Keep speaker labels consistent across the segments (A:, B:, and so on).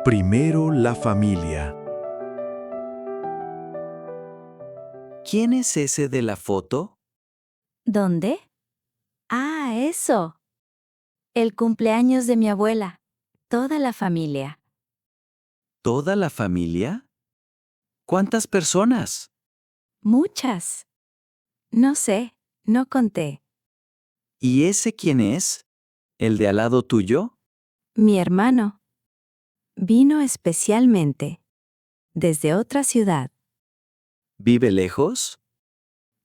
A: Primero la familia.
B: ¿Quién es ese de la foto?
C: ¿Dónde? Ah, eso. El cumpleaños de mi abuela. Toda la familia.
B: ¿Toda la familia? ¿Cuántas personas?
C: Muchas. No sé, no conté.
B: ¿Y ese quién es? ¿El de al lado tuyo?
C: Mi hermano. Vino especialmente. Desde otra ciudad.
B: ¿Vive lejos?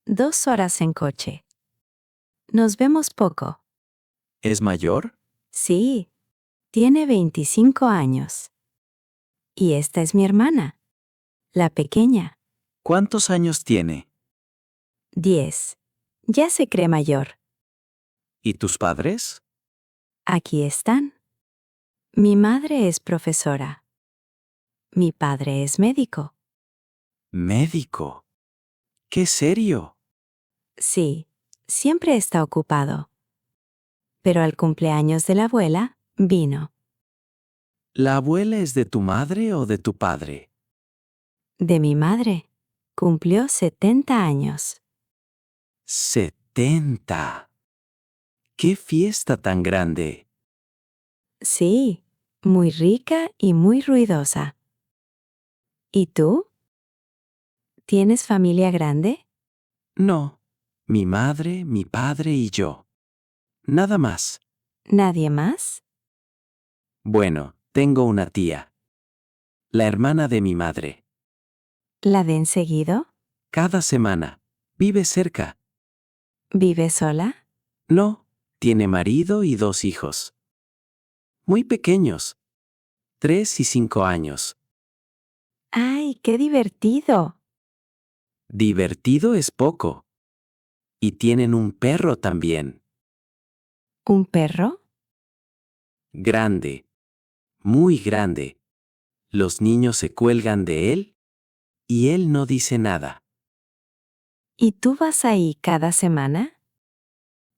C: 2 horas en coche. Nos vemos poco.
B: ¿Es mayor?
C: Sí. Tiene 25 años. Y esta es mi hermana. La pequeña.
B: ¿Cuántos años tiene?
C: 10. Ya se cree mayor.
B: ¿Y tus padres?
C: Aquí están. Mi madre es profesora. Mi padre es médico.
B: Médico. ¡Qué serio!
C: Sí, siempre está ocupado. Pero al cumpleaños de la abuela, vino.
B: ¿La abuela es de tu madre o de tu padre?
C: De mi madre. Cumplió 70 años.
B: 70. ¡Qué fiesta tan grande!
C: Sí, muy rica y muy ruidosa. ¿Y tú? ¿Tienes familia grande?
B: No, mi madre, mi padre y yo. Nada más.
C: ¿Nadie más?
B: Bueno, tengo una tía. La hermana de mi madre.
C: ¿La ven seguido?
B: Cada semana. Vive cerca.
C: ¿Vive sola?
B: No, tiene marido y 2 hijos. Muy pequeños. 3 y 5 años.
C: ¡Ay, qué divertido!
B: Divertido es poco. Y tienen un perro también.
C: ¿Un perro?
B: Grande. Muy grande. Los niños se cuelgan de él y él no dice nada.
C: ¿Y tú vas ahí cada semana?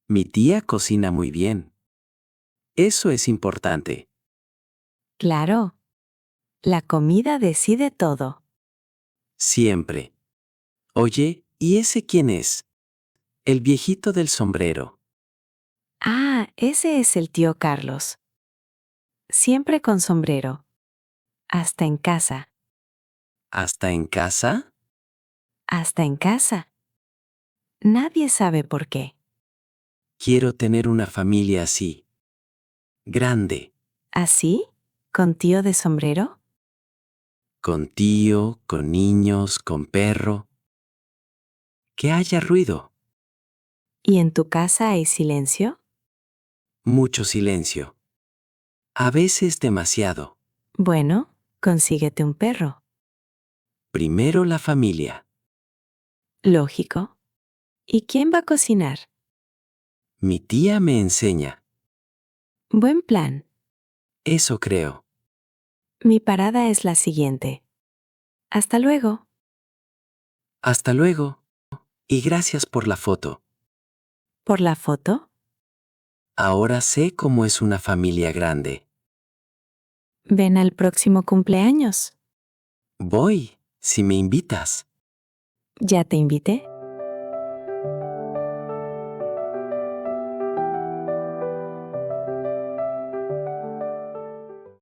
B: Mi tía cocina muy bien. Eso es importante.
C: Claro. La comida decide todo.
B: Siempre. Oye, ¿y ese quién es? El viejito del sombrero.
C: Ah, ese es el tío Carlos. Siempre con sombrero. Hasta en casa.
B: ¿Hasta en casa?
C: Hasta en casa. Nadie sabe por qué.
B: Quiero tener una familia así. Grande.
C: ¿Así? ¿Con tío de sombrero?
B: Con tío, con niños, con perro. Que haya ruido.
C: ¿Y en tu casa hay silencio?
B: Mucho silencio. A veces demasiado.
C: Bueno, consíguete un perro.
B: Primero la familia.
C: Lógico. ¿Y quién va a cocinar?
B: Mi tía me enseña.
C: Buen plan.
B: Eso creo.
C: Mi parada es la siguiente. Hasta luego.
B: Hasta luego. Y gracias por la foto.
C: ¿Por la foto?
B: Ahora sé cómo es una familia grande.
C: Ven al próximo cumpleaños.
B: Voy, si me invitas.
C: ¿Ya te invité?